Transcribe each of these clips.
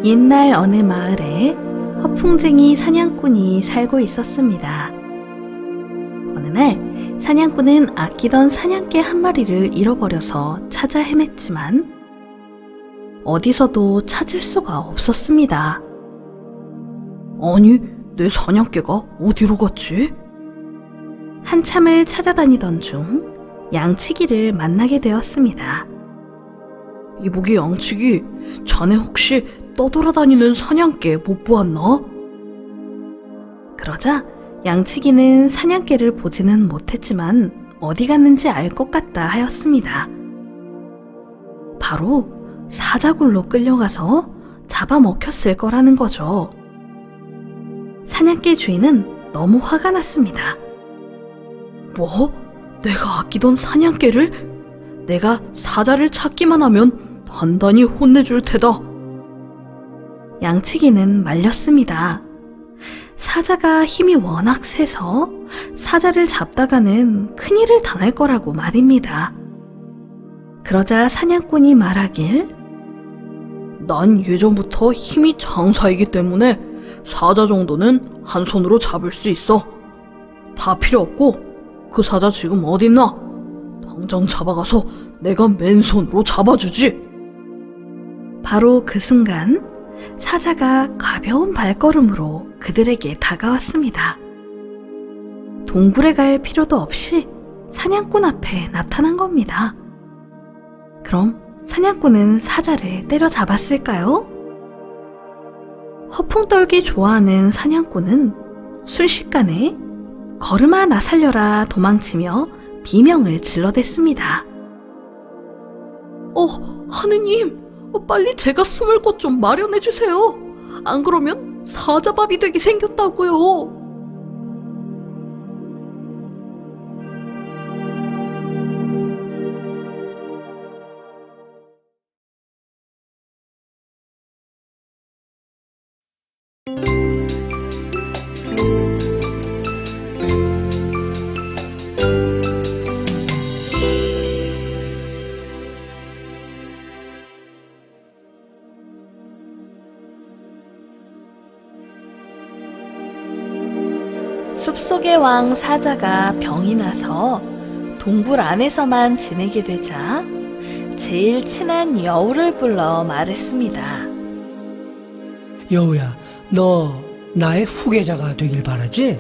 옛날 어느 마을에 허풍쟁이 사냥꾼이 살고 있었습니다. 어느 날 사냥꾼은 아끼던 사냥개 한 마리를 잃어버려서 찾아 헤맸지만 어디서도 찾을 수가 없었습니다. 아니, 내 사냥개가 어디로 갔지? 한참을 찾아다니던 중 양치기를 만나게 되었습니다. 이보기 양치기, 자네 혹시 떠돌아다니는 사냥개 못 보았나? 그러자 양치기는 사냥개를 보지는 못했지만 어디 갔는지 알 것 같다 하였습니다. 바로 사자굴로 끌려가서 잡아먹혔을 거라는 거죠. 사냥개 주인은 너무 화가 났습니다. 뭐? 내가 아끼던 사냥개를? 내가 사자를 찾기만 하면 단단히 혼내줄 테다. 양치기는 말렸습니다. 사자가 힘이 워낙 세서 사자를 잡다가는 큰일을 당할 거라고 말입니다. 그러자 사냥꾼이 말하길, 난 예전부터 힘이 장사이기 때문에 사자 정도는 한 손으로 잡을 수 있어. 다 필요 없고 그 사자 지금 어딨나? 당장 잡아가서 내가 맨손으로 잡아주지. 바로 그 순간 사자가 가벼운 발걸음으로 그들에게 다가왔습니다. 동굴에 갈 필요도 없이 사냥꾼 앞에 나타난 겁니다. 그럼 사냥꾼은 사자를 때려잡았을까요? 허풍 떨기 좋아하는 사냥꾼은 순식간에 걸음아 나 살려라 도망치며 비명을 질러댔습니다. 하느님, 빨리 제가 숨을 곳 좀 마련해 주세요. 안 그러면 사자밥이 되게 생겼다고요. 숲속의 왕 사자가 병이 나서 동굴 안에서만 지내게 되자 제일 친한 여우를 불러 말했습니다. 여우야, 너 나의 후계자가 되길 바라지?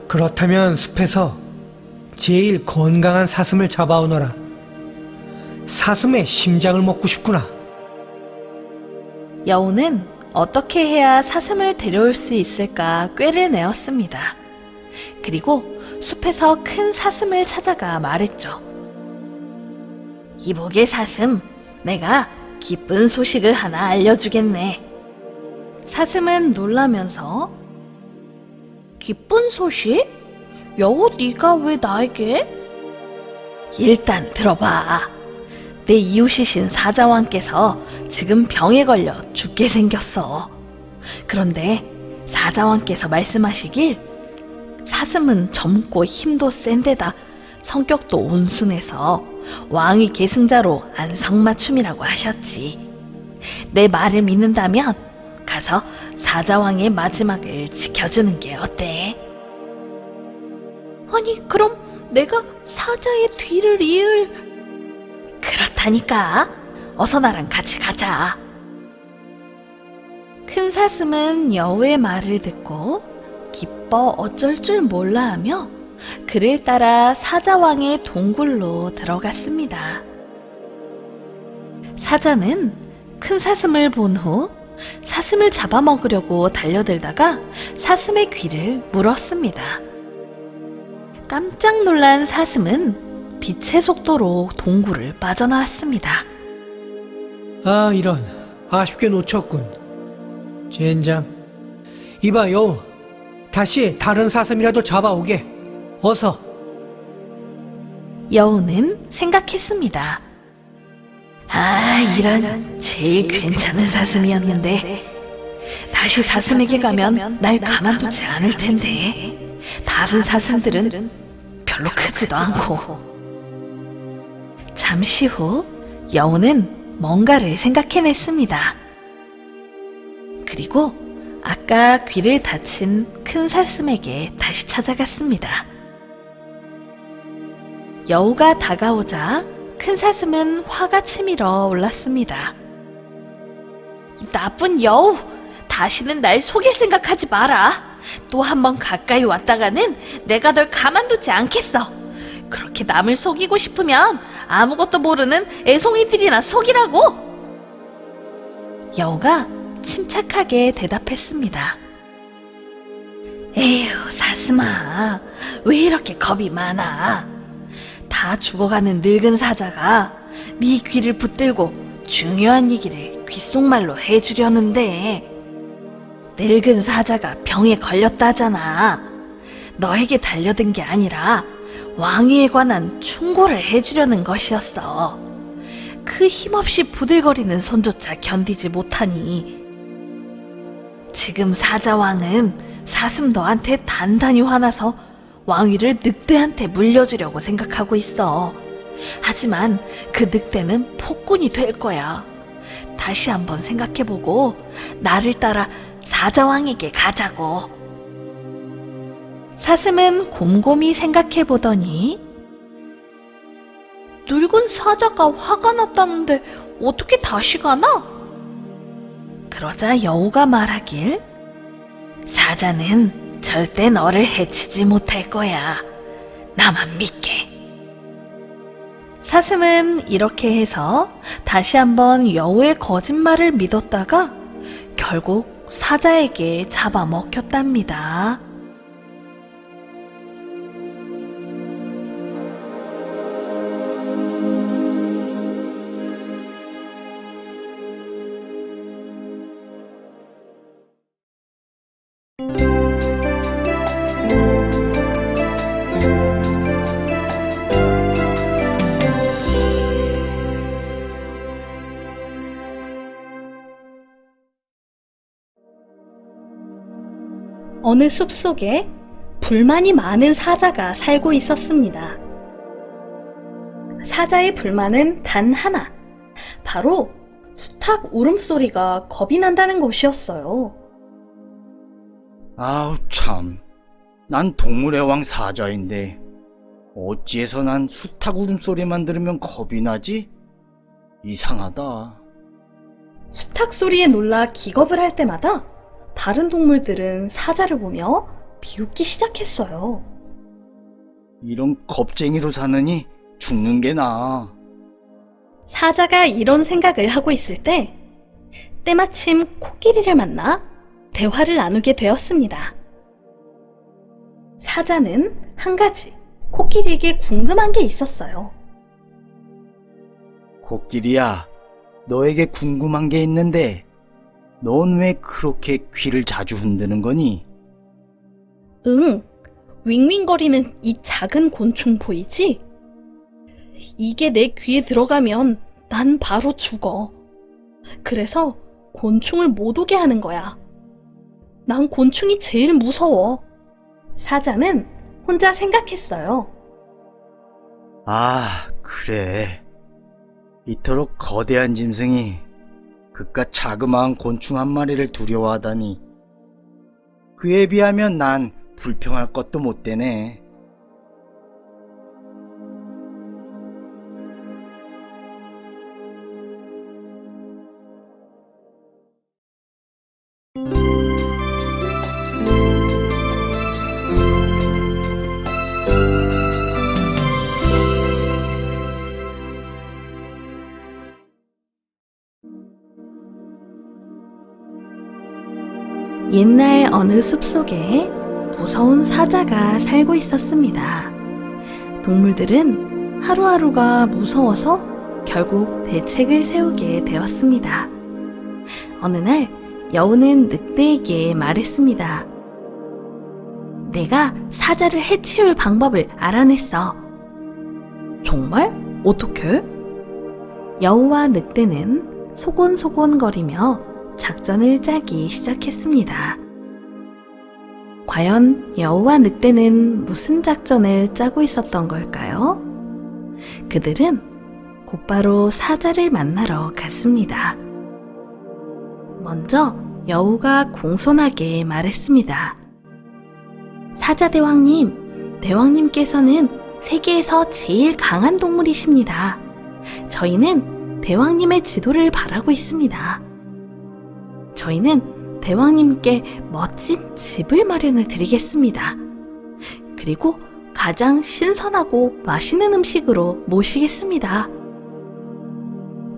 그렇다면 숲에서 제일 건강한 사슴을 잡아오너라. 사슴의 심장을 먹고 싶구나. 여우는 어떻게 해야 사슴을 데려올 수 있을까 꾀를 내었습니다. 그리고 숲에서 큰 사슴을 찾아가 말했죠. 이보게 사슴, 내가 기쁜 소식을 하나 알려주겠네. 사슴은 놀라면서, 기쁜 소식? 여우 네가 왜 나에게? 일단 들어봐. 내 이웃이신 사자왕께서 지금 병에 걸려 죽게 생겼어. 그런데 사자왕께서 말씀하시길, 사슴은 젊고 힘도 센 데다 성격도 온순해서 왕위 계승자로 안성맞춤이라고 하셨지. 내 말을 믿는다면 가서 사자왕의 마지막을 지켜주는 게 어때? 아니, 그럼 내가 사자의 뒤를 이을... 그렇다니까. 어서 나랑 같이 가자. 큰 사슴은 여우의 말을 듣고 기뻐 어쩔 줄 몰라 하며 그를 따라 사자왕의 동굴로 들어갔습니다. 사자는 큰 사슴을 본 후 사슴을 잡아먹으려고 달려들다가 사슴의 귀를 물었습니다. 깜짝 놀란 사슴은 빛의 속도로 동굴을 빠져나왔습니다. 아, 이런, 아쉽게 놓쳤군. 젠장. 이봐, 여우. 다시 다른 사슴이라도 잡아오게. 어서. 여우는 생각했습니다. 아, 이런, 제일 괜찮은 사슴이었는데 다시 사슴에게 가면 날 가만두지 않을 텐데. 다른 사슴들은 별로 크지도 않고. 잠시 후 여우는 뭔가를 생각해냈습니다. 그리고 아까 귀를 다친 큰 사슴에게 다시 찾아갔습니다. 여우가 다가오자 큰 사슴은 화가 치밀어 올랐습니다. 나쁜 여우! 다시는 날 속일 생각하지 마라. 또 한 번 가까이 왔다가는 내가 널 가만두지 않겠어. 그렇게 남을 속이고 싶으면 아무것도 모르는 애송이들이나 속이라고. 여우가 침착하게 대답했습니다. 에휴, 사슴아, 왜 이렇게 겁이 많아? 다 죽어가는 늙은 사자가 네 귀를 붙들고 중요한 얘기를 귓속말로 해주려는데, 늙은 사자가 병에 걸렸다잖아. 너에게 달려든 게 아니라 왕위에 관한 충고를 해주려는 것이었어. 그 힘없이 부들거리는 손조차 견디지 못하니 지금 사자왕은 사슴 너한테 단단히 화나서 왕위를 늑대한테 물려주려고 생각하고 있어. 하지만 그 늑대는 폭군이 될 거야. 다시 한번 생각해보고 나를 따라 사자왕에게 가자고. 사슴은 곰곰이 생각해보더니 늙은 사자가 화가 났다는데 어떻게 다시 가나? 그러자 여우가 말하길, 사자는 절대 너를 해치지 못할 거야. 나만 믿게. 사슴은 이렇게 해서 다시 한번 여우의 거짓말을 믿었다가 결국 사자에게 잡아먹혔답니다. 어느 숲속에 불만이 많은 사자가 살고 있었습니다. 사자의 불만은 단 하나, 바로 수탉 울음소리가 겁이 난다는 것이었어요. 아우 참, 난 동물의 왕 사자인데 어찌해서 난 수탉 울음소리만 들으면 겁이 나지? 이상하다. 수탉 소리에 놀라 기겁을 할 때마다 다른 동물들은 사자를 보며 비웃기 시작했어요. 이런 겁쟁이로 사느니 죽는 게 나아. 사자가 이런 생각을 하고 있을 때 때마침 코끼리를 만나 대화를 나누게 되었습니다. 사자는 한 가지 코끼리에게 궁금한 게 있었어요. 코끼리야, 너에게 궁금한 게 있는데 넌 왜 그렇게 귀를 자주 흔드는 거니? 응, 윙윙거리는 이 작은 곤충 보이지? 이게 내 귀에 들어가면 난 바로 죽어. 그래서 곤충을 못 오게 하는 거야. 난 곤충이 제일 무서워. 사자는 혼자 생각했어요. 아, 그래. 이토록 거대한 짐승이 그깟 자그마한 곤충 한 마리를 두려워하다니. 그에 비하면 난 불평할 것도 못 되네. 옛날 어느 숲속에 무서운 사자가 살고 있었습니다. 동물들은 하루하루가 무서워서 결국 대책을 세우게 되었습니다. 어느 날 여우는 늑대에게 말했습니다. 내가 사자를 해치울 방법을 알아냈어. 정말? 어떻게? 여우와 늑대는 소곤소곤거리며 작전을 짜기 시작했습니다. 과연 여우와 늑대는 무슨 작전을 짜고 있었던 걸까요? 그들은 곧바로 사자를 만나러 갔습니다. 먼저 여우가 공손하게 말했습니다. 사자대왕님, 대왕님께서는 세계에서 제일 강한 동물이십니다. 저희는 대왕님의 지도를 바라고 있습니다. 저희는 대왕님께 멋진 집을 마련해 드리겠습니다. 그리고 가장 신선하고 맛있는 음식으로 모시겠습니다.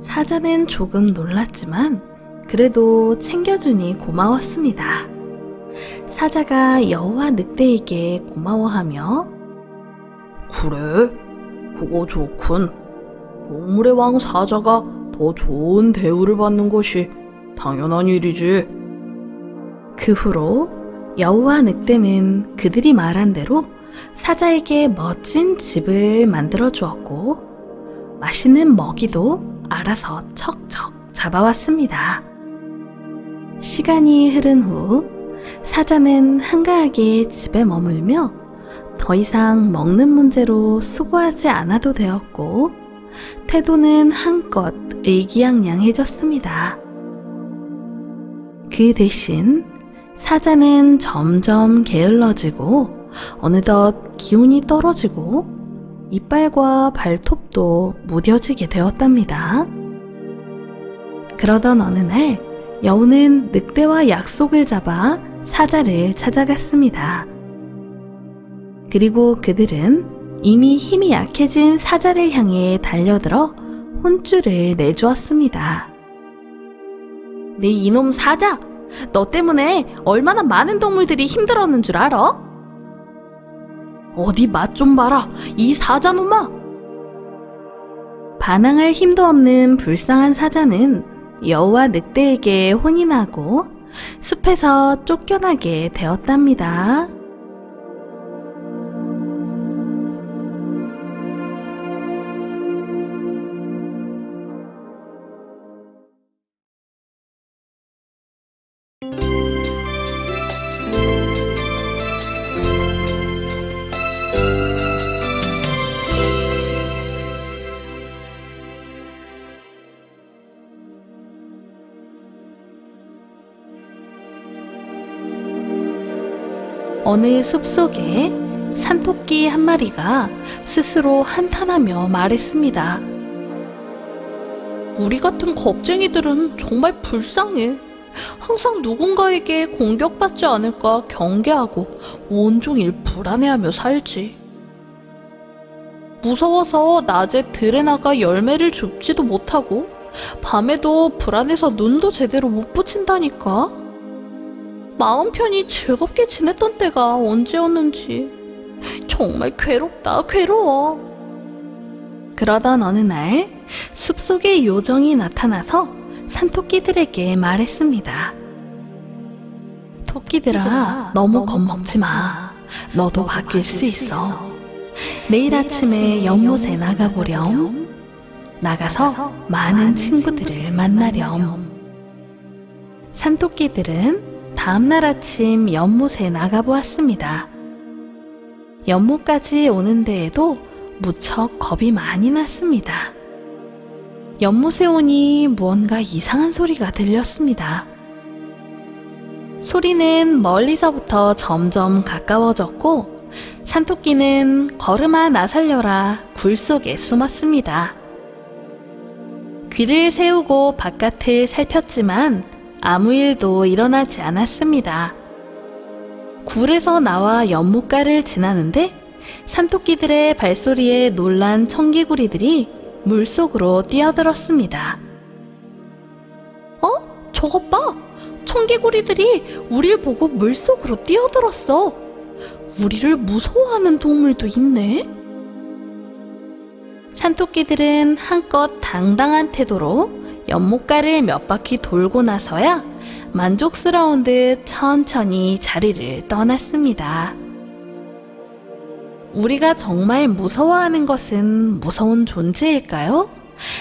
사자는 조금 놀랐지만 그래도 챙겨주니 고마웠습니다. 사자가 여우와 늑대에게 고마워하며 그래, 그거 좋군. 동물의 왕 사자가 더 좋은 대우를 받는 것이 당연한 일이지. 그 후로 여우와 늑대는 그들이 말한 대로 사자에게 멋진 집을 만들어 주었고 맛있는 먹이도 알아서 척척 잡아왔습니다. 시간이 흐른 후 사자는 한가하게 집에 머물며 더 이상 먹는 문제로 수고하지 않아도 되었고 태도는 한껏 의기양양해졌습니다. 그 대신 사자는 점점 게을러지고 어느덧 기운이 떨어지고 이빨과 발톱도 무뎌지게 되었답니다. 그러던 어느 날 여우는 늑대와 약속을 잡아 사자를 찾아갔습니다. 그리고 그들은 이미 힘이 약해진 사자를 향해 달려들어 혼쭐을 내주었습니다. 네 이놈 사자! 너 때문에 얼마나 많은 동물들이 힘들었는 줄 알아? 어디 맛 좀 봐라, 이 사자놈아! 반항할 힘도 없는 불쌍한 사자는 여우와 늑대에게 혼이 나고 숲에서 쫓겨나게 되었답니다. 어느 숲속에 산토끼 한 마리가 스스로 한탄하며 말했습니다. 우리 같은 겁쟁이들은 정말 불쌍해. 항상 누군가에게 공격받지 않을까 경계하고 온종일 불안해하며 살지. 무서워서 낮에 들에 나가 열매를 줍지도 못하고 밤에도 불안해서 눈도 제대로 못 붙인다니까. 마음 편히 즐겁게 지냈던 때가 언제였는지 정말 괴롭다, 괴로워. 그러던 어느 날 숲속에 요정이 나타나서 산토끼들에게 말했습니다. 토끼들아, 너무 겁먹지 마. 너도 바뀔 수 있어. 내일 아침에 연못에 나가보렴. 나가서 많은 친구들을 만나렴. 산토끼들은 다음날 아침 연못에 나가보았습니다. 연못까지 오는 데에도 무척 겁이 많이 났습니다. 연못에 오니 무언가 이상한 소리가 들렸습니다. 소리는 멀리서부터 점점 가까워졌고 산토끼는 걸음아 나살려라 굴 속에 숨었습니다. 귀를 세우고 바깥을 살폈지만 아무 일도 일어나지 않았습니다. 굴에서 나와 연못가를 지나는데 산토끼들의 발소리에 놀란 청개구리들이 물속으로 뛰어들었습니다. 저것 봐! 청개구리들이 우릴 보고 물속으로 뛰어들었어. 우리를 무서워하는 동물도 있네. 산토끼들은 한껏 당당한 태도로 연못가를 몇 바퀴 돌고 나서야 만족스러운 듯 천천히 자리를 떠났습니다. 우리가 정말 무서워하는 것은 무서운 존재일까요?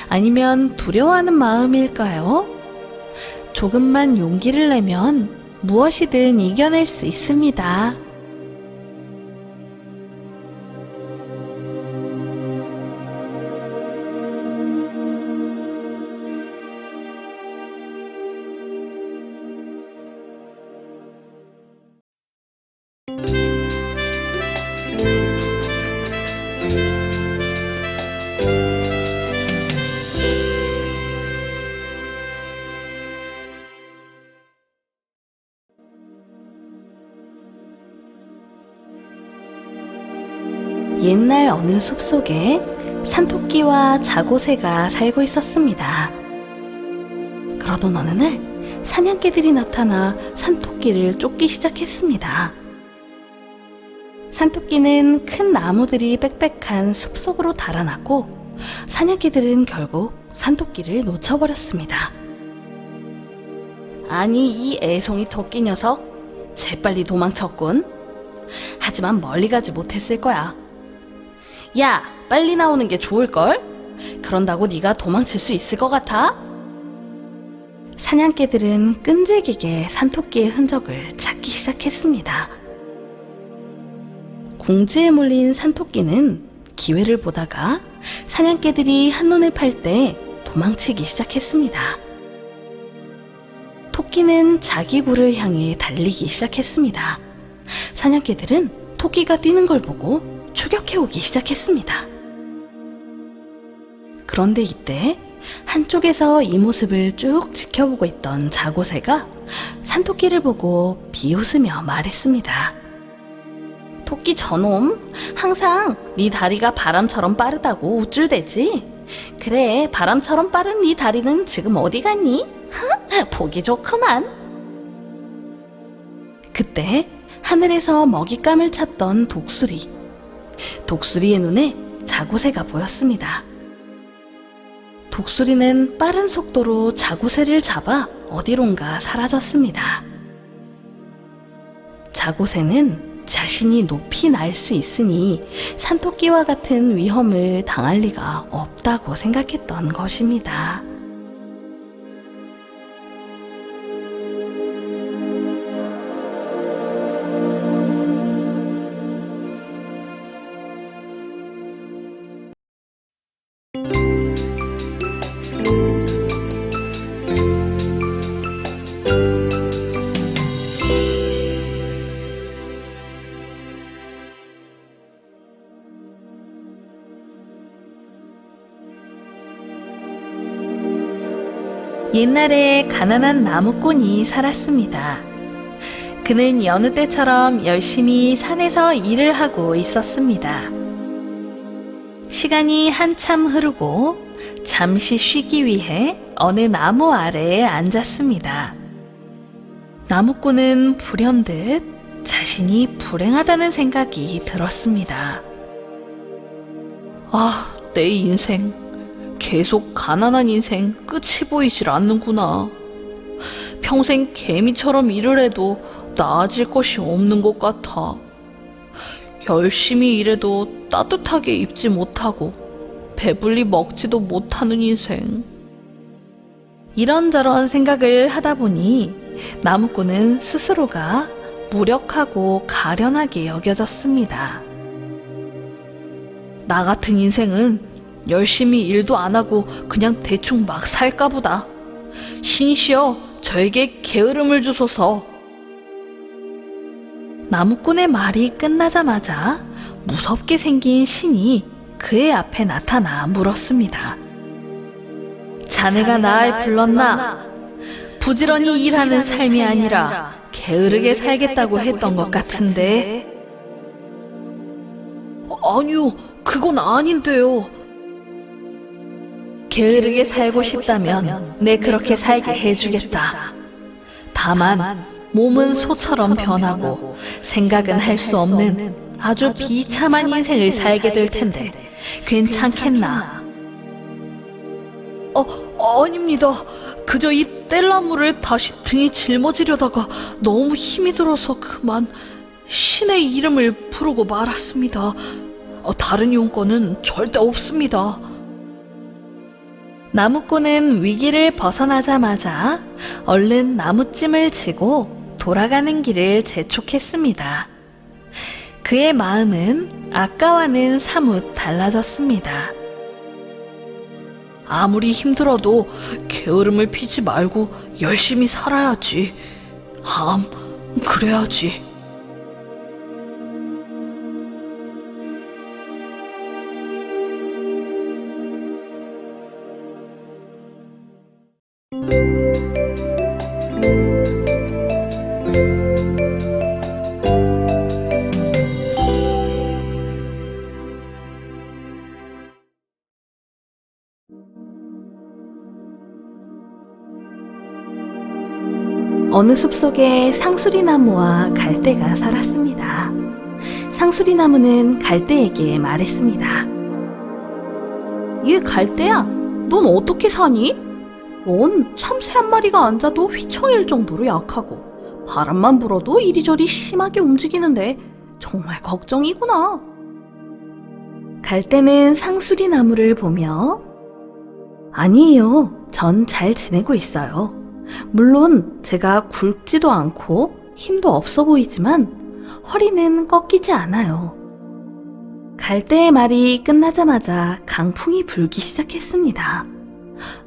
아니면 두려워하는 마음일까요? 조금만 용기를 내면 무엇이든 이겨낼 수 있습니다. 옛날 어느 숲속에 산토끼와 자고새가 살고 있었습니다. 그러던 어느 날 사냥개들이 나타나 산토끼를 쫓기 시작했습니다. 산토끼는 큰 나무들이 빽빽한 숲속으로 달아났고 사냥개들은 결국 산토끼를 놓쳐버렸습니다. 아니, 이 애송이 토끼 녀석 재빨리 도망쳤군. 하지만 멀리 가지 못했을 거야. 야, 빨리 나오는 게 좋을걸? 그런다고 네가 도망칠 수 있을 것 같아? 사냥개들은 끈질기게 산토끼의 흔적을 찾기 시작했습니다. 궁지에 몰린 산토끼는 기회를 보다가 사냥개들이 한눈을 팔 때 도망치기 시작했습니다. 토끼는 자기 굴을 향해 달리기 시작했습니다. 사냥개들은 토끼가 뛰는 걸 보고 추격해오기 시작했습니다. 그런데 이때 한쪽에서 이 모습을 쭉 지켜보고 있던 자고새가 산토끼를 보고 비웃으며 말했습니다. 토끼 저놈, 항상 네 다리가 바람처럼 빠르다고 우쭐대지? 그래, 바람처럼 빠른 네 다리는 지금 어디 갔니? 보기 좋구만. 그때 하늘에서 먹잇감을 찾던 독수리. 독수리의 눈에 자고새가 보였습니다. 독수리는 빠른 속도로 자고새를 잡아 어디론가 사라졌습니다. 자고새는 자신이 높이 날 수 있으니 산토끼와 같은 위험을 당할 리가 없다고 생각했던 것입니다. 옛날에 가난한 나무꾼이 살았습니다. 그는 여느 때처럼 열심히 산에서 일을 하고 있었습니다. 시간이 한참 흐르고 잠시 쉬기 위해 어느 나무 아래에 앉았습니다. 나무꾼은 불현듯 자신이 불행하다는 생각이 들었습니다. 아, 내 인생. 계속 가난한 인생 끝이 보이질 않는구나. 평생 개미처럼 일을 해도 나아질 것이 없는 것 같아. 열심히 일해도 따뜻하게 입지 못하고 배불리 먹지도 못하는 인생. 이런저런 생각을 하다 보니 나무꾼은 스스로가 무력하고 가련하게 여겨졌습니다. 나 같은 인생은 열심히 일도 안 하고 그냥 대충 막 살까 보다. 신이시여, 저에게 게으름을 주소서. 나무꾼의 말이 끝나자마자 무섭게 생긴 신이 그의 앞에 나타나 물었습니다. 자네가 날 불렀나? 부지런히 일하는 삶이 아니라 게으르게 살겠다고 했던 것 같은데. 아니요, 그건 아닌데요. 게으르게 살고 싶다면 내 그렇게 살게 해주겠다. 다만 몸은 소처럼 변하고 생각은 할 수 없는 아주 비참한 인생을 살게 될 텐데 괜찮겠나? 아닙니다. 그저 이 뗄나무를 다시 등에 짊어지려다가 너무 힘이 들어서 그만 신의 이름을 부르고 말았습니다. 다른 용건은 절대 없습니다. 나무꾼은 위기를 벗어나자마자 얼른 나무찜을 지고 돌아가는 길을 재촉했습니다. 그의 마음은 아까와는 사뭇 달라졌습니다. 아무리 힘들어도 게으름을 피지 말고 열심히 살아야지. 그래야지. 어느 숲속에 상수리나무와 갈대가 살았습니다. 상수리나무는 갈대에게 말했습니다. 얘 갈대야, 넌 어떻게 사니? 넌 참새 한 마리가 앉아도 휘청일 정도로 약하고 바람만 불어도 이리저리 심하게 움직이는데 정말 걱정이구나. 갈대는 상수리나무를 보며 아니에요. 전 잘 지내고 있어요. 물론 제가 굵지도 않고 힘도 없어 보이지만 허리는 꺾이지 않아요. 갈대의 말이 끝나자마자 강풍이 불기 시작했습니다.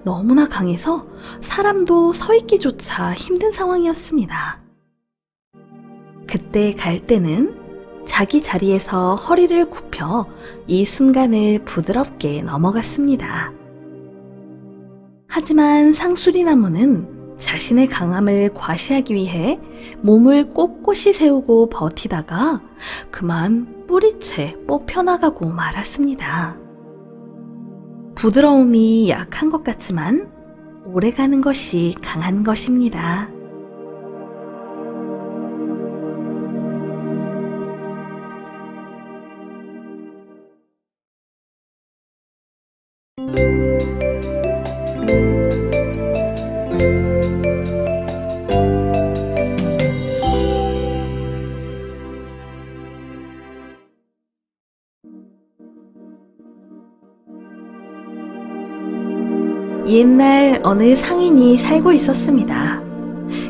너무나 강해서 사람도 서 있기조차 힘든 상황이었습니다. 그때 갈대는 자기 자리에서 허리를 굽혀 이 순간을 부드럽게 넘어갔습니다. 하지만 상수리나무는 자신의 강함을 과시하기 위해 몸을 꼿꼿이 세우고 버티다가 그만 뿌리채 뽑혀나가고 말았습니다. 부드러움이 약한 것 같지만 오래가는 것이 강한 것입니다. 옛날 어느 상인이 살고 있었습니다.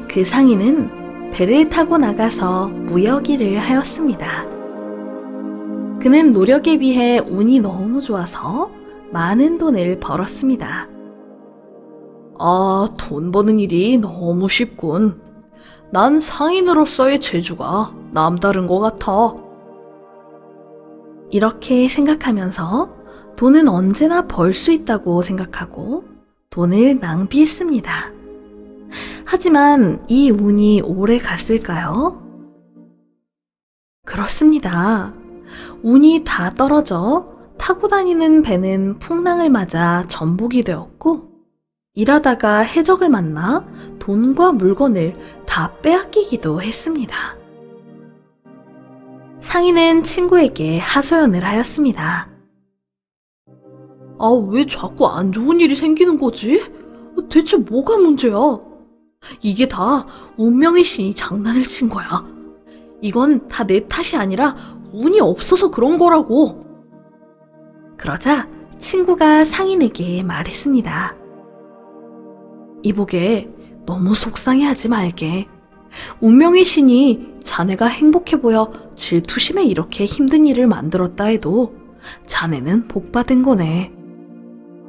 그 상인은 배를 타고 나가서 무역 일을 하였습니다. 그는 노력에 비해 운이 너무 좋아서 많은 돈을 벌었습니다. 아, 돈 버는 일이 너무 쉽군. 난 상인으로서의 재주가 남다른 것 같아. 이렇게 생각하면서 돈은 언제나 벌 수 있다고 생각하고 돈을 낭비했습니다. 하지만 이 운이 오래 갔을까요? 그렇습니다. 운이 다 떨어져 타고 다니는 배는 풍랑을 맞아 전복이 되었고 일하다가 해적을 만나 돈과 물건을 다 빼앗기기도 했습니다. 상인은 친구에게 하소연을 하였습니다. 아, 왜 자꾸 안 좋은 일이 생기는 거지? 대체 뭐가 문제야? 이게 다 운명의 신이 장난을 친 거야. 이건 다 내 탓이 아니라 운이 없어서 그런 거라고. 그러자 친구가 상인에게 말했습니다. 이보게, 너무 속상해하지 말게. 운명의 신이 자네가 행복해 보여 질투심에 이렇게 힘든 일을 만들었다 해도 자네는 복받은 거네.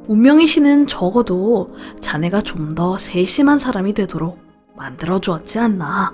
운명의 신은 적어도 자네가 좀 더 세심한 사람이 되도록 만들어주었지 않나.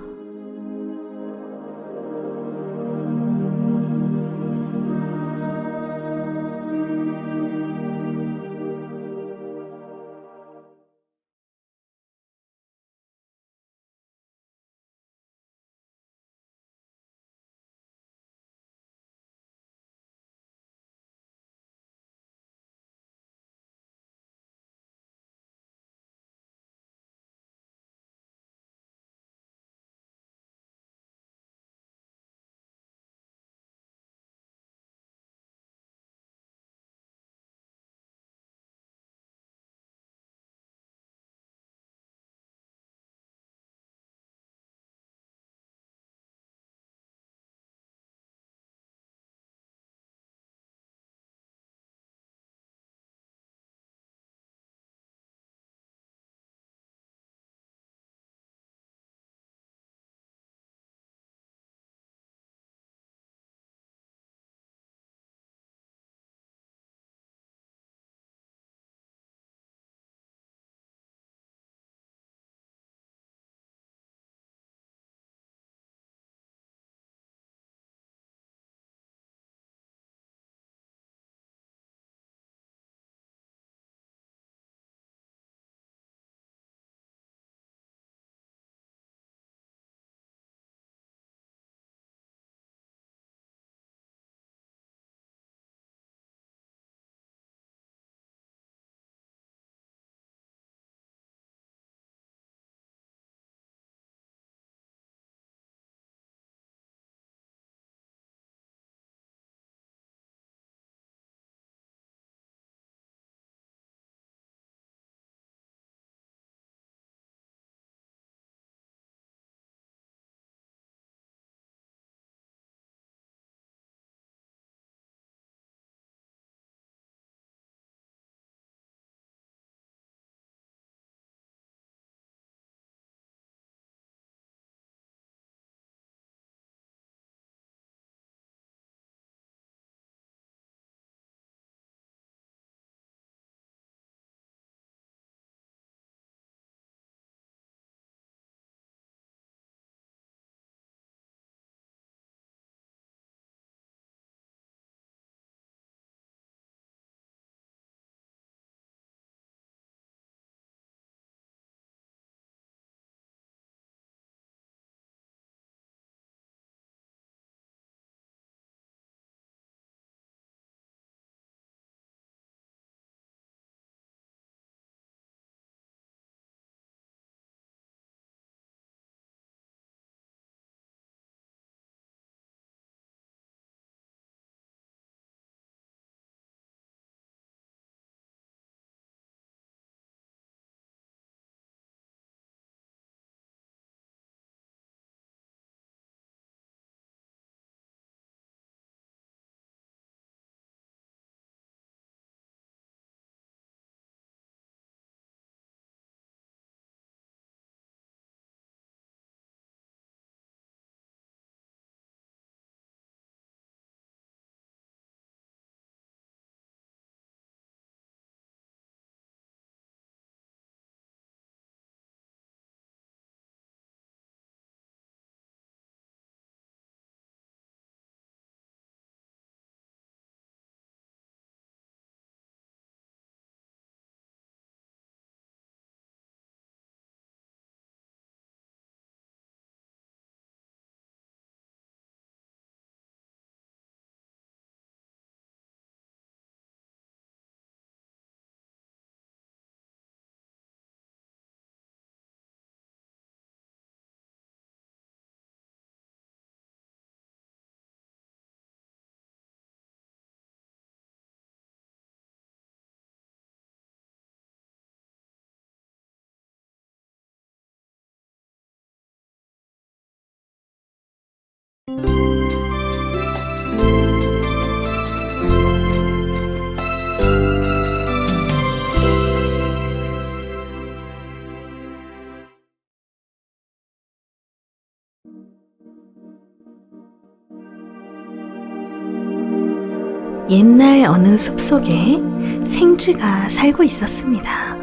옛날 어느 숲속에 생쥐가 살고 있었습니다.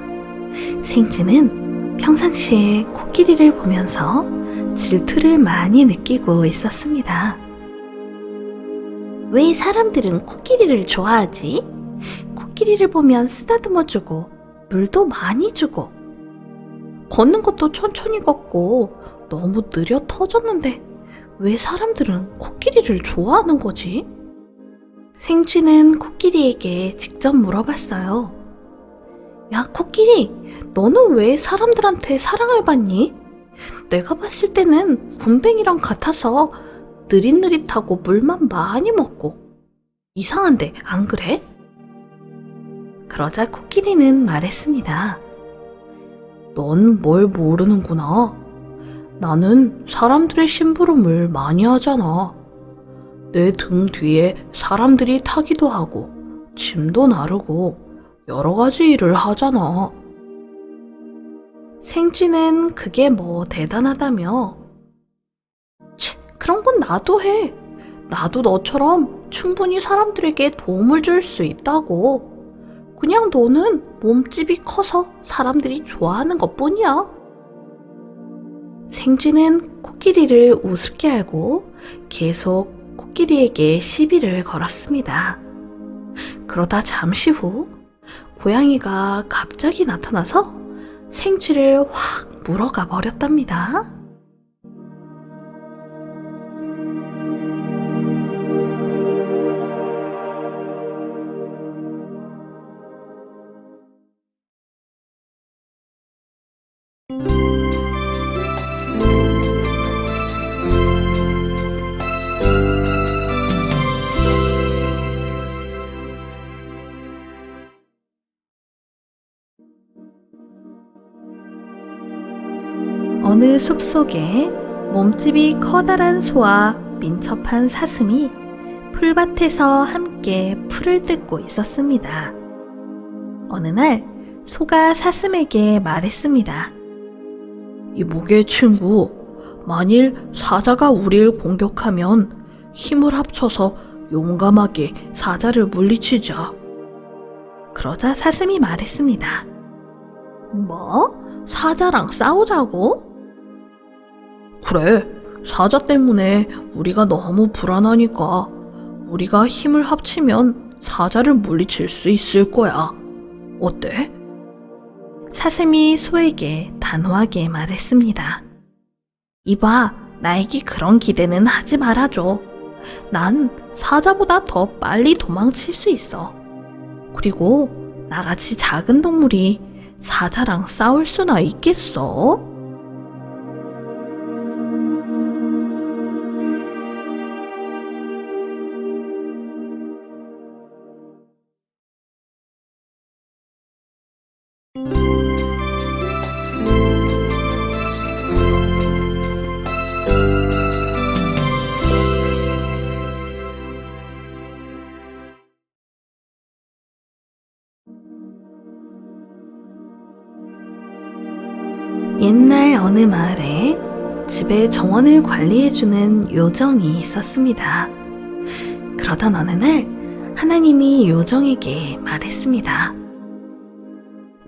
생쥐는 평상시에 코끼리를 보면서 질투를 많이 느끼고 있었습니다. 왜 사람들은 코끼리를 좋아하지? 코끼리를 보면 쓰다듬어주고 물도 많이 주고 걷는 것도 천천히 걷고 너무 느려 터졌는데 왜 사람들은 코끼리를 좋아하는 거지? 생쥐는 코끼리에게 직접 물어봤어요. 야, 코끼리, 너는 왜 사람들한테 사랑을 받니? 내가 봤을 때는 군뱅이랑 같아서 느릿느릿하고 물만 많이 먹고 이상한데 안 그래? 그러자 코끼리는 말했습니다. 넌 뭘 모르는구나. 나는 사람들의 심부름을 많이 하잖아. 내 등 뒤에 사람들이 타기도 하고 짐도 나르고 여러 가지 일을 하잖아. 생쥐는 그게 뭐 대단하다며. 치, 그런 건 나도 해. 나도 너처럼 충분히 사람들에게 도움을 줄 수 있다고. 그냥 너는 몸집이 커서 사람들이 좋아하는 것뿐이야. 생쥐는 코끼리를 우습게 알고 계속 코끼리에게 시비를 걸었습니다. 그러다 잠시 후 고양이가 갑자기 나타나서 생쥐를 확 물어가 버렸답니다. 어느 숲속에 몸집이 커다란 소와 민첩한 사슴이 풀밭에서 함께 풀을 뜯고 있었습니다. 어느 날 소가 사슴에게 말했습니다. 이보게 친구, 만일 사자가 우리를 공격하면 힘을 합쳐서 용감하게 사자를 물리치자. 그러자 사슴이 말했습니다. 뭐? 사자랑 싸우자고? 그래, 사자 때문에 우리가 너무 불안하니까 우리가 힘을 합치면 사자를 물리칠 수 있을 거야. 어때? 사슴이 소에게 단호하게 말했습니다. 이봐, 나에게 그런 기대는 하지 말아줘. 난 사자보다 더 빨리 도망칠 수 있어. 그리고 나같이 작은 동물이 사자랑 싸울 수나 있겠어? 옛날 어느 마을에 집의 정원을 관리해주는 요정이 있었습니다. 그러던 어느 날 하나님이 요정에게 말했습니다.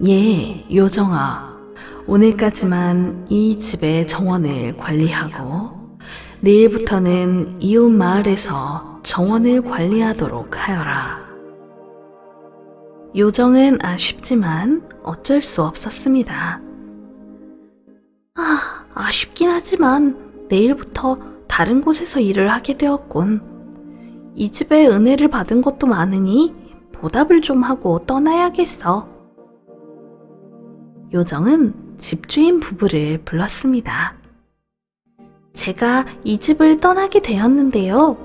예, 요정아, 오늘까지만 이 집의 정원을 관리하고 내일부터는 이웃 마을에서 정원을 관리하도록 하여라. 요정은 아쉽지만 어쩔 수 없었습니다. 아쉽긴 하지만 내일부터 다른 곳에서 일을 하게 되었군. 이 집에 은혜를 받은 것도 많으니 보답을 좀 하고 떠나야겠어. 요정은 집주인 부부를 불렀습니다. 제가 이 집을 떠나게 되었는데요.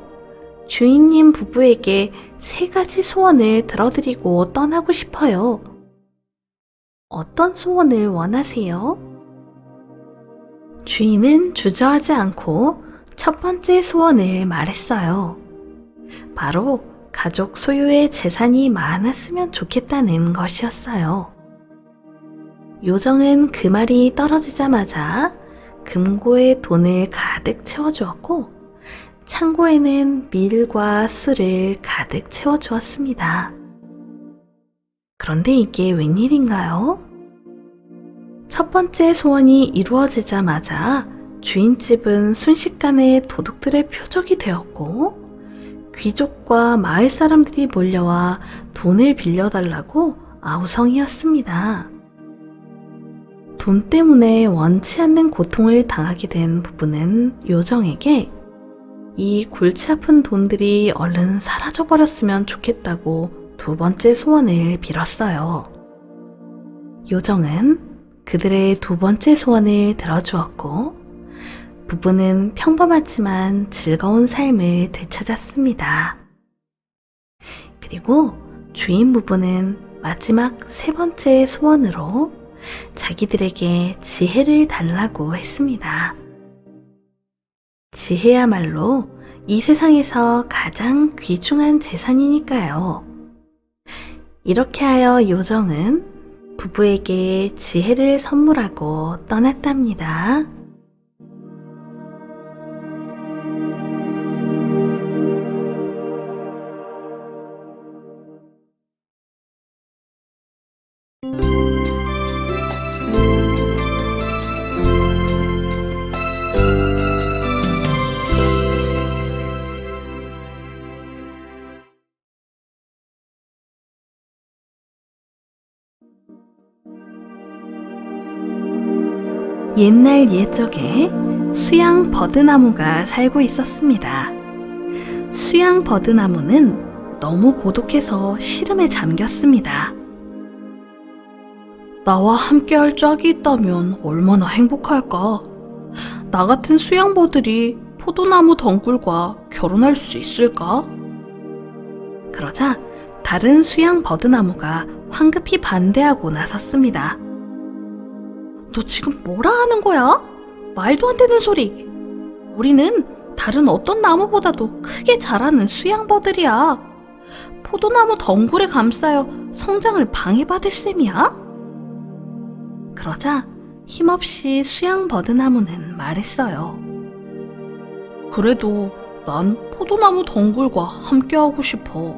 주인님 부부에게 3가지 소원을 들어드리고 떠나고 싶어요. 어떤 소원을 원하세요? 주인은 주저하지 않고 첫 번째 소원을 말했어요. 바로 가족 소유의 재산이 많았으면 좋겠다는 것이었어요. 요정은 그 말이 떨어지자마자 금고에 돈을 가득 채워주었고 창고에는 밀과 술을 가득 채워주었습니다. 그런데 이게 웬일인가요? 첫 번째 소원이 이루어지자마자 주인집은 순식간에 도둑들의 표적이 되었고, 귀족과 마을 사람들이 몰려와 돈을 빌려달라고 아우성이었습니다. 돈 때문에 원치 않는 고통을 당하게 된 부부는 요정에게 이 골치 아픈 돈들이 얼른 사라져버렸으면 좋겠다고 두 번째 소원을 빌었어요. 요정은 그들의 두 번째 소원을 들어주었고, 부부는 평범하지만 즐거운 삶을 되찾았습니다. 그리고 주인 부부는 마지막 세 번째 소원으로 자기들에게 지혜를 달라고 했습니다. 지혜야말로 이 세상에서 가장 귀중한 재산이니까요. 이렇게 하여 요정은 부부에게 지혜를 선물하고 떠났답니다. 옛날 옛적에 수양 버드나무가 살고 있었습니다. 수양 버드나무는 너무 고독해서 시름에 잠겼습니다. 나와 함께할 짝이 있다면 얼마나 행복할까? 나 같은 수양버들이 포도나무 덩굴과 결혼할 수 있을까? 그러자 다른 수양 버드나무가 황급히 반대하고 나섰습니다. 너 지금 뭐라 하는 거야? 말도 안 되는 소리. 우리는 다른 어떤 나무보다도 크게 자라는 수양버들이야. 포도나무 덩굴에 감싸여 성장을 방해받을 셈이야? 그러자 힘없이 수양버드나무는 말했어요. 그래도 난 포도나무 덩굴과 함께하고 싶어.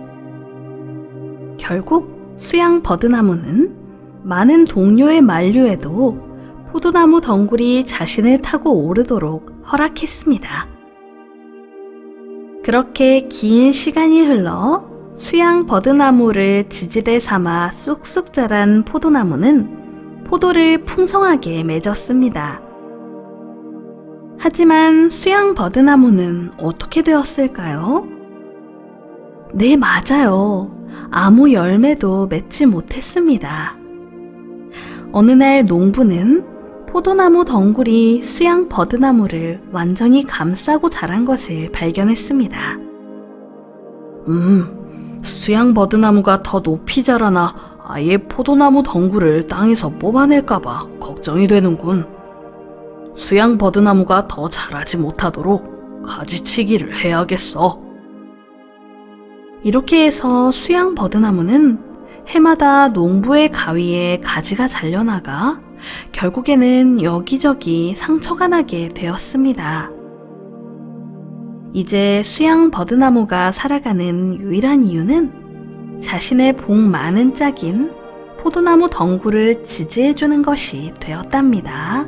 결국 수양버드나무는 많은 동료의 만류에도 포도나무 덩굴이 자신을 타고 오르도록 허락했습니다. 그렇게 긴 시간이 흘러 수양 버드나무를 지지대 삼아 쑥쑥 자란 포도나무는 포도를 풍성하게 맺었습니다. 하지만 수양 버드나무는 어떻게 되었을까요? 네, 맞아요. 아무 열매도 맺지 못했습니다. 어느 날 농부는 포도나무 덩굴이 수양 버드나무를 완전히 감싸고 자란 것을 발견했습니다. 수양 버드나무가 더 높이 자라나 아예 포도나무 덩굴을 땅에서 뽑아낼까봐 걱정이 되는군. 수양 버드나무가 더 자라지 못하도록 가지치기를 해야겠어. 이렇게 해서 수양 버드나무는 해마다 농부의 가위에 가지가 잘려나가 결국에는 여기저기 상처가 나게 되었습니다. 이제 수양 버드나무가 살아가는 유일한 이유는 자신의 복 많은 짝인 포도나무 덩굴을 지지해주는 것이 되었답니다.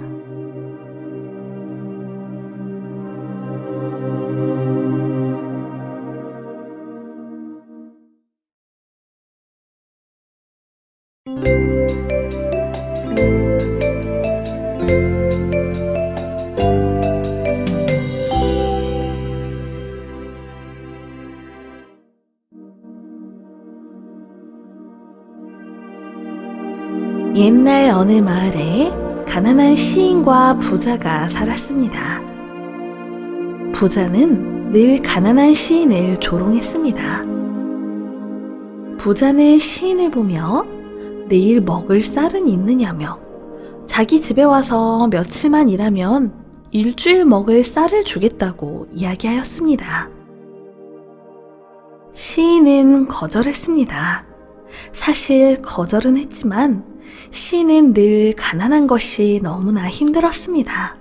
옛날 어느 마을에 가난한 시인과 부자가 살았습니다. 부자는 늘 가난한 시인을 조롱했습니다. 부자는 시인을 보며 내일 먹을 쌀은 있느냐며 자기 집에 와서 며칠만 일하면 일주일 먹을 쌀을 주겠다고 이야기하였습니다. 시인은 거절했습니다. 사실 거절은 했지만 시인은 늘 가난한 것이 너무나 힘들었습니다.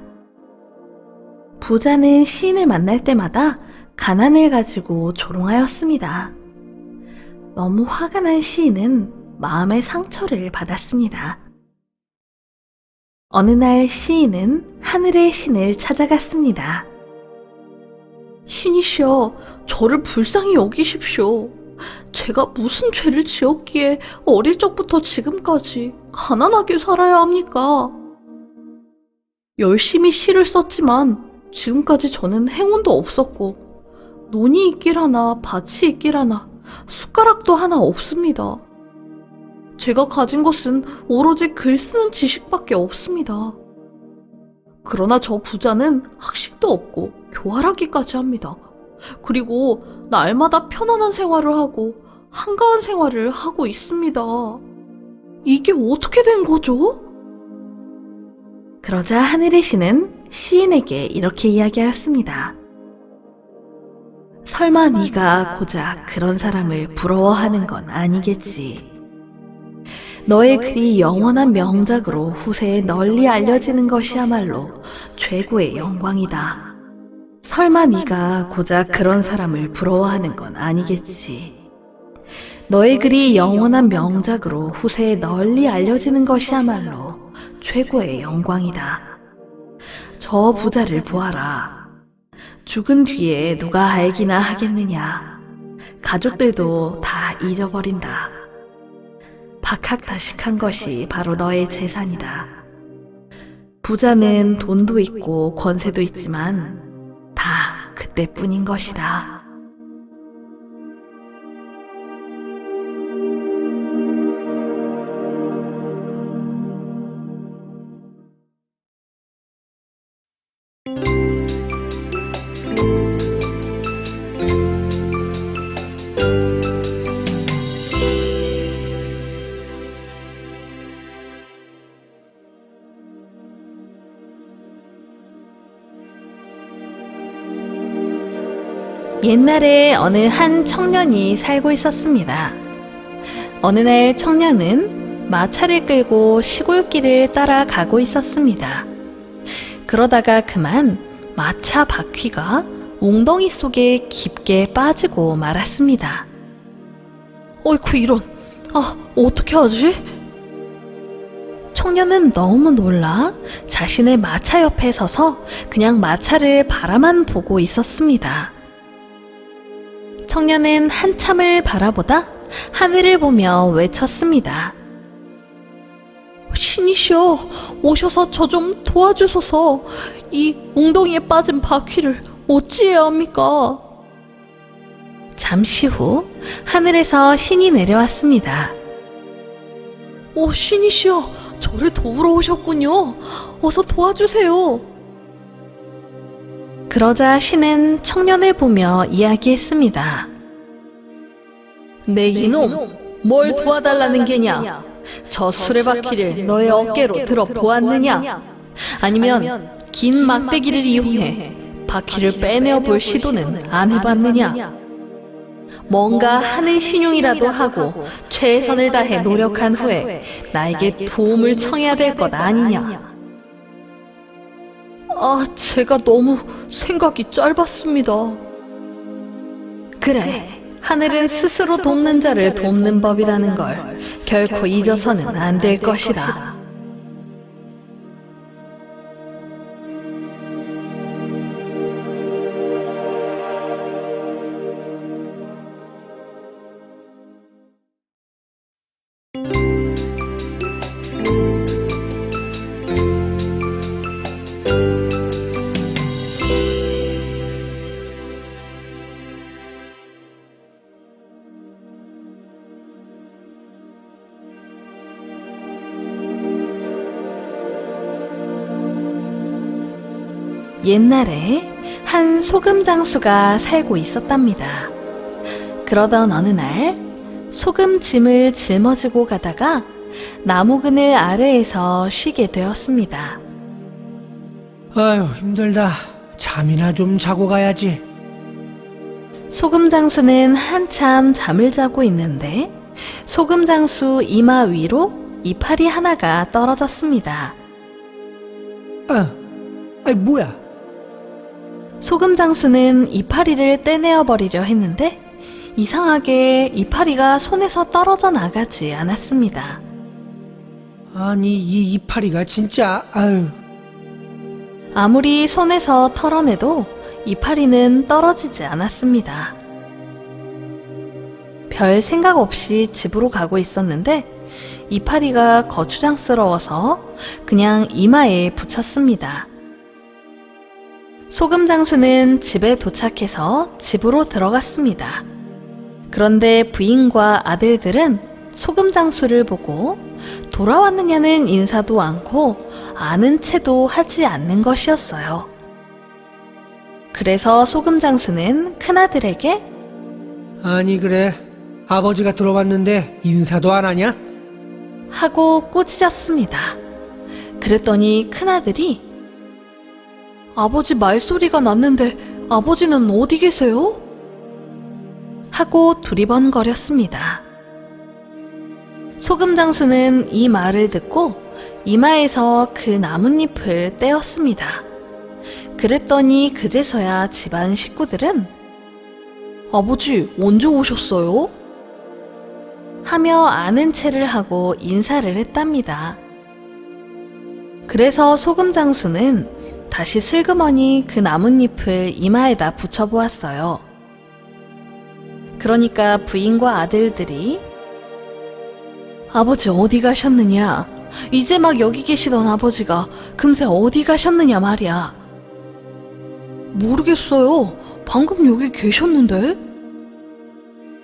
부자는 시인을 만날 때마다 가난을 가지고 조롱하였습니다. 너무 화가 난 시인은 마음의 상처를 받았습니다. 어느 날 시인은 하늘의 신을 찾아갔습니다. 신이시여, 저를 불쌍히 여기십시오. 제가 무슨 죄를 지었기에 어릴 적부터 지금까지 가난하게 살아야 합니까? 열심히 시를 썼지만 지금까지 저는 행운도 없었고 논이 있길 하나 밭이 있길 하나 숟가락도 하나 없습니다. 제가 가진 것은 오로지 글 쓰는 지식밖에 없습니다. 그러나 저 부자는 학식도 없고 교활하기까지 합니다. 그리고 날마다 편안한 생활을 하고 한가한 생활을 하고 있습니다. 이게 어떻게 된 거죠? 그러자 하늘의 신은 시인에게 이렇게 이야기하였습니다. 설마 네가 고작 그런 사람을 부러워하는 건 아니겠지. 너의 글이 영원한 명작으로 후세에 널리 알려지는 것이야말로 최고의 영광이다. 설마 네가 고작 그런 사람을 부러워하는 건 아니겠지. 너의 글이 영원한 명작으로 후세에 널리 알려지는 것이야말로 최고의 영광이다. 저 부자를 보아라. 죽은 뒤에 누가 알기나 하겠느냐. 가족들도 다 잊어버린다. 박학다식한 것이 바로 너의 재산이다. 부자는 돈도 있고 권세도 있지만 다 그때뿐인 것이다. 옛날에 어느 한 청년이 살고 있었습니다. 어느 날 청년은 마차를 끌고 시골길을 따라가고 있었습니다. 그러다가 그만 마차 바퀴가 웅덩이 속에 깊게 빠지고 말았습니다. 어이쿠 이런, 어떻게 하지? 청년은 너무 놀라 자신의 마차 옆에 서서 그냥 마차를 바라만 보고 있었습니다. 청년은 한참을 바라보다 하늘을 보며 외쳤습니다. 신이시여, 오셔서 저 좀 도와주소서. 이 웅덩이에 빠진 바퀴를 어찌해야 합니까? 잠시 후 하늘에서 신이 내려왔습니다. 신이시여, 저를 도우러 오셨군요. 어서 도와주세요. 그러자 신은 청년을 보며 이야기했습니다. 내 이놈, 뭘 도와달라는 게냐? 저 수레바퀴를 너의 어깨로 들어 보았느냐? 아니면 긴 막대기를 이용해 바퀴를 빼내어 볼 시도는 안 해봤느냐? 뭔가 하는 신용이라도 하고 최선을 다해 노력한 후에 나에게 도움을 청해야 될 것 아니냐? 제가 너무 생각이 짧았습니다. 그래, 하늘은 스스로 돕는 자를 돕는 법이라는 걸 결코 잊어서는 안 될 것이다. 옛날에 한 소금 장수가 살고 있었답니다. 그러던 어느 날 소금 짐을 짊어지고 가다가 나무 그늘 아래에서 쉬게 되었습니다. 아유, 힘들다. 잠이나 좀 자고 가야지. 소금 장수는 한참 잠을 자고 있는데 소금 장수 이마 위로 이파리 하나가 떨어졌습니다. 뭐야? 소금 장수는 이파리를 떼내어 버리려 했는데 이상하게 이파리가 손에서 떨어져 나가지 않았습니다. 아니, 이 이파리가 진짜, 아유. 아무리 손에서 털어내도 이파리는 떨어지지 않았습니다. 별 생각 없이 집으로 가고 있었는데 이파리가 거추장스러워서 그냥 이마에 붙였습니다. 소금 장수는 집에 도착해서 집으로 들어갔습니다. 그런데 부인과 아들들은 소금 장수를 보고 돌아왔느냐는 인사도 않고 아는 체도 하지 않는 것이었어요. 그래서 소금 장수는 큰아들에게 아니, 그래. 아버지가 들어왔는데 인사도 안 하냐? 하고 꾸짖었습니다. 그랬더니 큰아들이 아버지 말소리가 났는데 아버지는 어디 계세요? 하고 두리번거렸습니다. 소금 장수는 이 말을 듣고 이마에서 그 나뭇잎을 떼었습니다. 그랬더니 그제서야 집안 식구들은 아버지 언제 오셨어요? 하며 아는 체를 하고 인사를 했답니다. 그래서 소금 장수는 다시 슬그머니 그 나뭇잎을 이마에다 붙여보았어요. 그러니까 부인과 아들들이 아버지 어디 가셨느냐? 이제 막 여기 계시던 아버지가 금세 어디 가셨느냐 말이야. 모르겠어요. 방금 여기 계셨는데?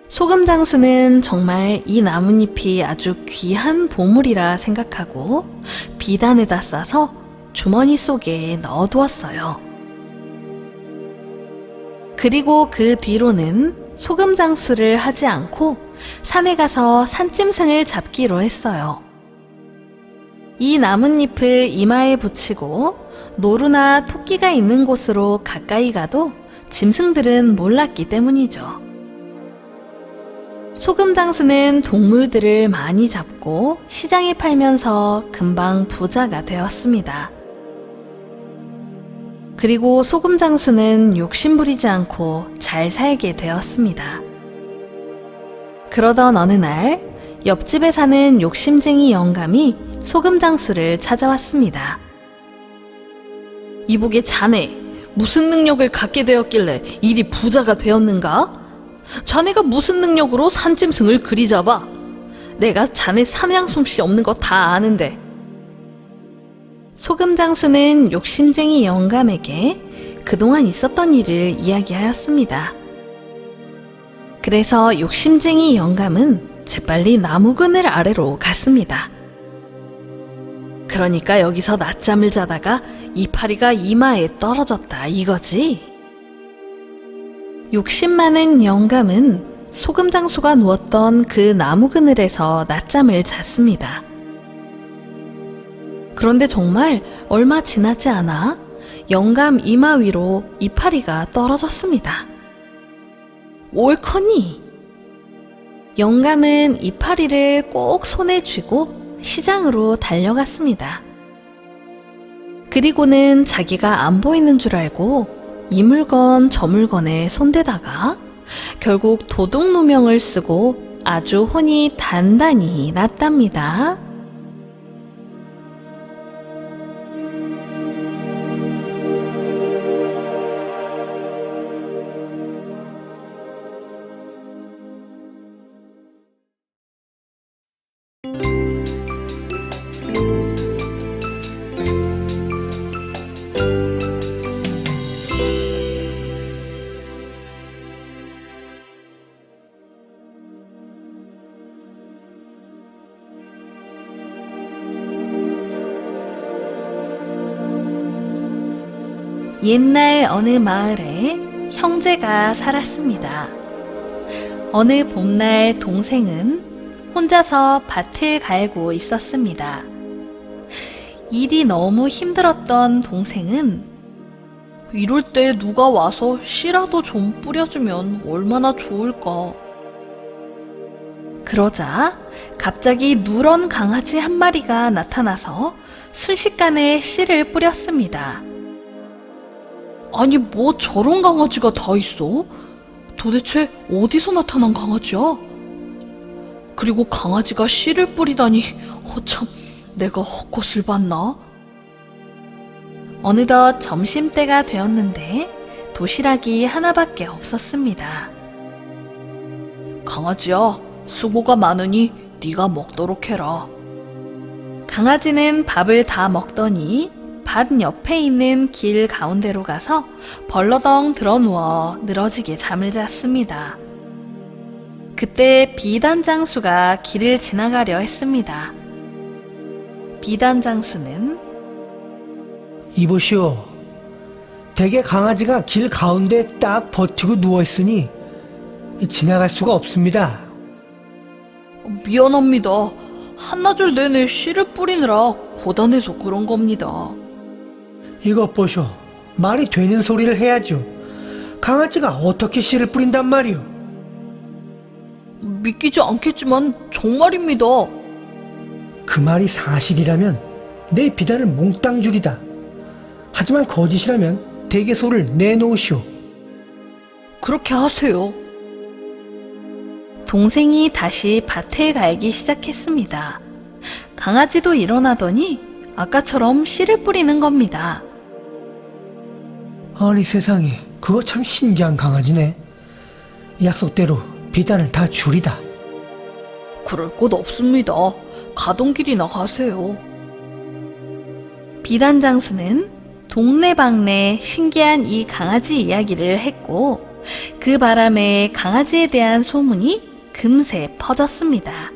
소금 장수는 정말 이 나뭇잎이 아주 귀한 보물이라 생각하고 비단에다 싸서 주머니 속에 넣어두었어요. 그리고 그 뒤로는 소금 장수를 하지 않고 산에 가서 산짐승을 잡기로 했어요. 이 나뭇잎을 이마에 붙이고 노루나 토끼가 있는 곳으로 가까이 가도 짐승들은 몰랐기 때문이죠. 소금 장수는 동물들을 많이 잡고 시장에 팔면서 금방 부자가 되었습니다. 그리고 소금 장수는 욕심부리지 않고 잘 살게 되었습니다. 그러던 어느 날 옆집에 사는 욕심쟁이 영감이 소금 장수를 찾아왔습니다. 이보게 자네, 무슨 능력을 갖게 되었길래 이리 부자가 되었는가? 자네가 무슨 능력으로 산짐승을 그리 잡아? 내가 자네 사냥 솜씨 없는 거 다 아는데. 소금 장수는 욕심쟁이 영감에게 그동안 있었던 일을 이야기하였습니다. 그래서 욕심쟁이 영감은 재빨리 나무 그늘 아래로 갔습니다. 그러니까 여기서 낮잠을 자다가 이파리가 이마에 떨어졌다 이거지? 욕심 많은 영감은 소금 장수가 누웠던 그 나무 그늘에서 낮잠을 잤습니다. 그런데 정말 얼마 지나지 않아 영감 이마 위로 이파리가 떨어졌습니다. 옳거니! 영감은 이파리를 꼭 손에 쥐고 시장으로 달려갔습니다. 그리고는 자기가 안 보이는 줄 알고 이 물건 저 물건에 손대다가 결국 도둑 누명을 쓰고 아주 혼이 단단히 났답니다. 옛날 어느 마을에 형제가 살았습니다. 어느 봄날 동생은 혼자서 밭을 갈고 있었습니다. 일이 너무 힘들었던 동생은 이럴 때 누가 와서 씨라도 좀 뿌려주면 얼마나 좋을까. 그러자 갑자기 누런 강아지 한 마리가 나타나서 순식간에 씨를 뿌렸습니다. 아니, 뭐 저런 강아지가 다 있어? 도대체 어디서 나타난 강아지야? 그리고 강아지가 씨를 뿌리다니, 참, 내가 헛것을 봤나? 어느덧 점심때가 되었는데 도시락이 하나밖에 없었습니다. 강아지야, 수고가 많으니 네가 먹도록 해라. 강아지는 밥을 다 먹더니 밭 옆에 있는 길 가운데로 가서 벌러덩 드러누워 늘어지게 잠을 잤습니다. 그때 비단장수가 길을 지나가려 했습니다. 비단장수는 이보시오. 대개 강아지가 길 가운데 딱 버티고 누워있으니 지나갈 수가 없습니다. 미안합니다. 한나절 내내 씨를 뿌리느라 고단해서 그런 겁니다. 이것 보쇼. 말이 되는 소리를 해야죠. 강아지가 어떻게 씨를 뿌린단 말이오? 믿기지 않겠지만 정말입니다. 그 말이 사실이라면 내 비단을 몽땅 주리다. 하지만 거짓이라면 대개소를 내놓으시오. 그렇게 하세요. 동생이 다시 밭을 갈기 시작했습니다. 강아지도 일어나더니 아까처럼 씨를 뿌리는 겁니다. 아니 세상에, 그거 참 신기한 강아지네. 약속대로 비단을 다 주리다. 그럴 것 없습니다. 가던 길이나 가세요. 비단장수는 동네방네 신기한 이 강아지 이야기를 했고 그 바람에 강아지에 대한 소문이 금세 퍼졌습니다.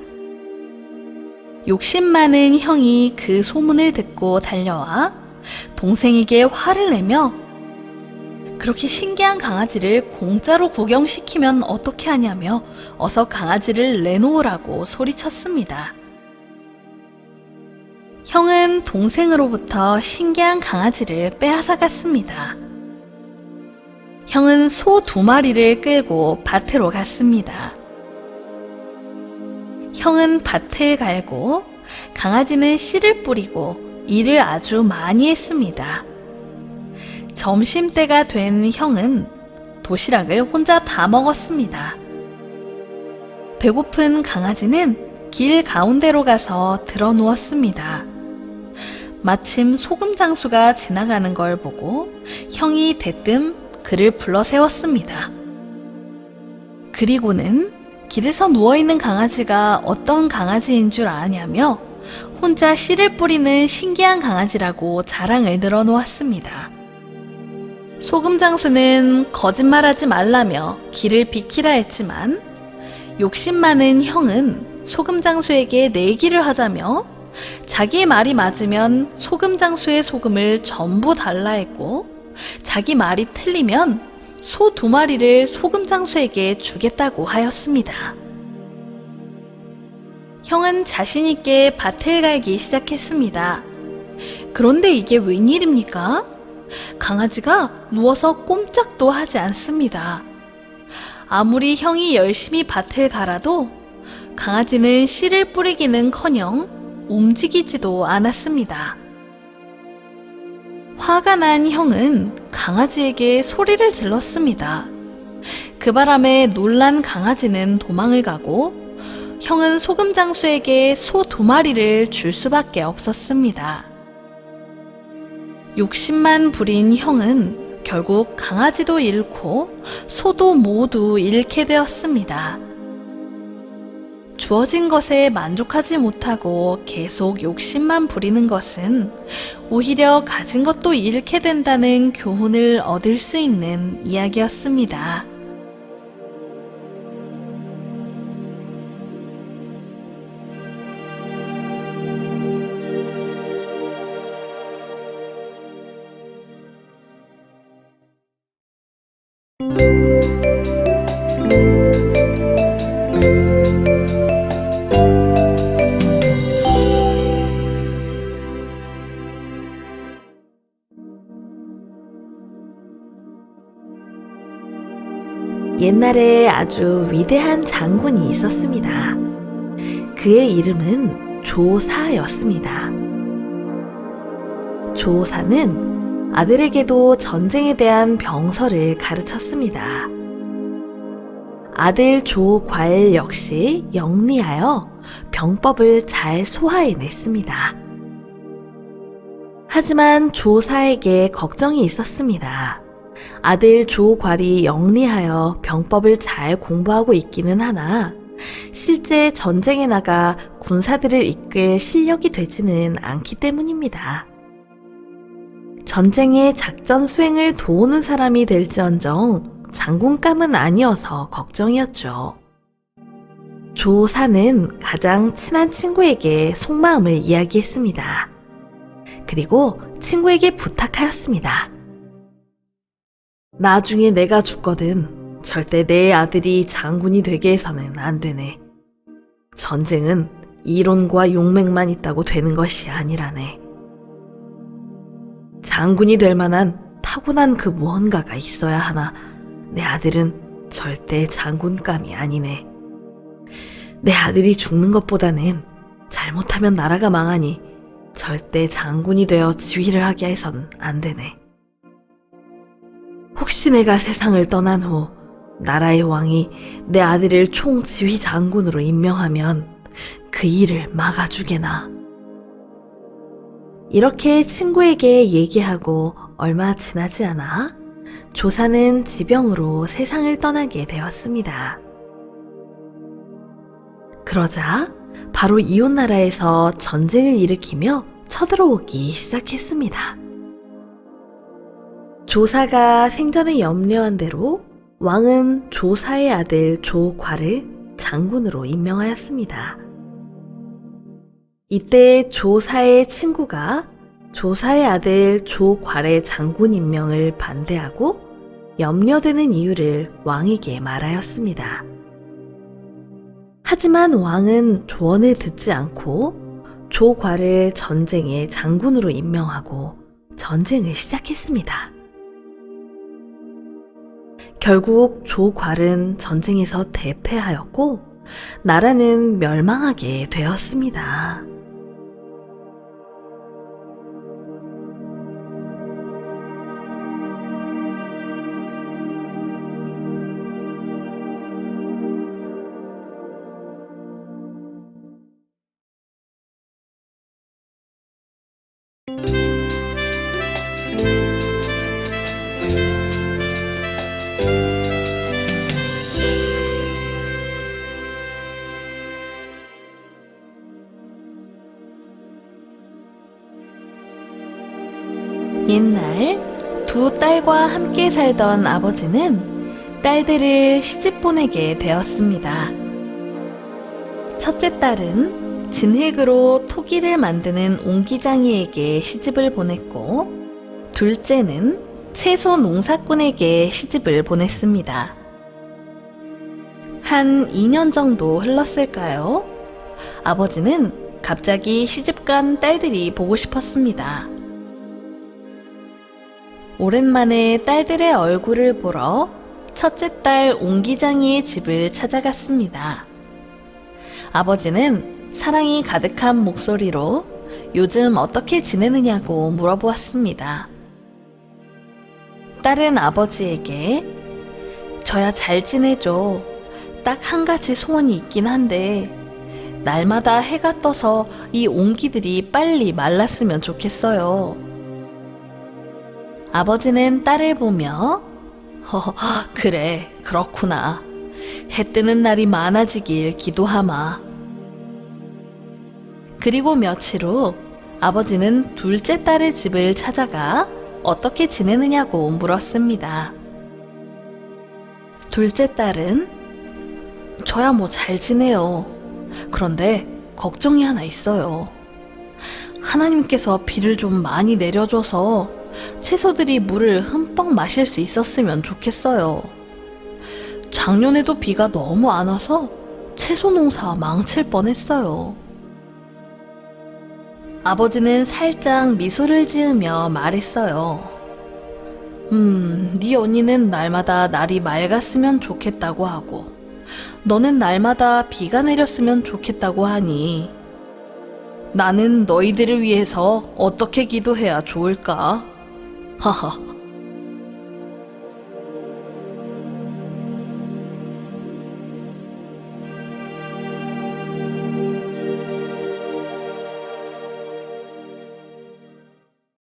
욕심 많은 형이 그 소문을 듣고 달려와 동생에게 화를 내며 그렇게 신기한 강아지를 공짜로 구경시키면 어떻게 하냐며 어서 강아지를 내놓으라고 소리쳤습니다. 형은 동생으로부터 신기한 강아지를 빼앗아갔습니다. 형은 소 2마리를 끌고 밭으로 갔습니다. 형은 밭을 갈고 강아지는 씨를 뿌리고 일을 아주 많이 했습니다. 점심때가 된 형은 도시락을 혼자 다 먹었습니다. 배고픈 강아지는 길 가운데로 가서 드러 누웠습니다. 마침 소금장수가 지나가는 걸 보고 형이 대뜸 그를 불러 세웠습니다. 그리고는 길에서 누워있는 강아지가 어떤 강아지인 줄 아냐며 혼자 씨를 뿌리는 신기한 강아지라고 자랑을 늘어놓았습니다. 소금장수는 거짓말하지 말라며 길을 비키라 했지만 욕심 많은 형은 소금장수에게 내기를 하자며 자기 말이 맞으면 소금장수의 소금을 전부 달라 했고 자기 말이 틀리면 소 2마리를 소금장수에게 주겠다고 하였습니다. 형은 자신있게 밭을 갈기 시작했습니다. 그런데 이게 웬일입니까? 강아지가 누워서 꼼짝도 하지 않습니다. 아무리 형이 열심히 밭을 갈아도 강아지는 씨를 뿌리기는커녕 움직이지도 않았습니다. 화가 난 형은 강아지에게 소리를 질렀습니다. 그 바람에 놀란 강아지는 도망을 가고 형은 소금장수에게 소 2마리를 줄 수밖에 없었습니다. 욕심만 부린 형은 결국 강아지도 잃고 소도 모두 잃게 되었습니다. 주어진 것에 만족하지 못하고 계속 욕심만 부리는 것은 오히려 가진 것도 잃게 된다는 교훈을 얻을 수 있는 이야기였습니다. 옛날에 아주 위대한 장군이 있었습니다. 그의 이름은 조사였습니다. 조사는 아들에게도 전쟁에 대한 병설을 가르쳤습니다. 아들 조괄 역시 영리하여 병법을 잘 소화해냈습니다. 하지만 조사에게 걱정이 있었습니다. 아들 조괄이 영리하여 병법을 잘 공부하고 있기는 하나 실제 전쟁에 나가 군사들을 이끌 실력이 되지는 않기 때문입니다. 전쟁의 작전 수행을 도우는 사람이 될지언정 장군감은 아니어서 걱정이었죠. 조사는 가장 친한 친구에게 속마음을 이야기했습니다. 그리고 친구에게 부탁하였습니다. 나중에 내가 죽거든 절대 내 아들이 장군이 되게 해서는 안 되네. 전쟁은 이론과 용맹만 있다고 되는 것이 아니라네. 장군이 될 만한 타고난 그 무언가가 있어야 하나 내 아들은 절대 장군감이 아니네. 내 아들이 죽는 것보다는 잘못하면 나라가 망하니 절대 장군이 되어 지휘를 하게 해선 안 되네. 혹시 내가 세상을 떠난 후 나라의 왕이 내 아들을 총지휘 장군으로 임명하면 그 일을 막아주게나. 이렇게 친구에게 얘기하고 얼마 지나지 않아 조사는 지병으로 세상을 떠나게 되었습니다. 그러자 바로 이웃나라에서 전쟁을 일으키며 쳐들어오기 시작했습니다. 조사가 생전에 염려한 대로 왕은 조사의 아들 조괄을 장군으로 임명하였습니다. 이때 조사의 친구가 조사의 아들 조괄의 장군 임명을 반대하고 염려되는 이유를 왕에게 말하였습니다. 하지만 왕은 조언을 듣지 않고 조괄을 전쟁의 장군으로 임명하고 전쟁을 시작했습니다. 결국 조괄은 전쟁에서 대패하였고 나라는 멸망하게 되었습니다. 옛날 두 딸과 함께 살던 아버지는 딸들을 시집 보내게 되었습니다. 첫째 딸은 진흙으로 토기를 만드는 옹기장이에게 시집을 보냈고 둘째는 채소 농사꾼에게 시집을 보냈습니다. 한 2년 정도 흘렀을까요? 아버지는 갑자기 시집간 딸들이 보고 싶었습니다. 오랜만에 딸들의 얼굴을 보러 첫째 딸 옹기장이의 집을 찾아갔습니다. 아버지는 사랑이 가득한 목소리로 요즘 어떻게 지내느냐고 물어보았습니다. 딸은 아버지에게 저야 잘 지내죠. 딱 한 가지 소원이 있긴 한데 날마다 해가 떠서 이 옹기들이 빨리 말랐으면 좋겠어요. 아버지는 딸을 보며 그래 그렇구나. 해 뜨는 날이 많아지길 기도하마. 그리고 며칠 후 아버지는 둘째 딸의 집을 찾아가 어떻게 지내느냐고 물었습니다. 둘째 딸은 저야 뭐 잘 지내요. 그런데 걱정이 하나 있어요. 하나님께서 비를 좀 많이 내려줘서 채소들이 물을 흠뻑 마실 수 있었으면 좋겠어요. 작년에도 비가 너무 안 와서 채소 농사 망칠 뻔했어요. 아버지는 살짝 미소를 지으며 말했어요. 네 언니는 날마다 날이 맑았으면 좋겠다고 하고 너는 날마다 비가 내렸으면 좋겠다고 하니 나는 너희들을 위해서 어떻게 기도해야 좋을까? 허허,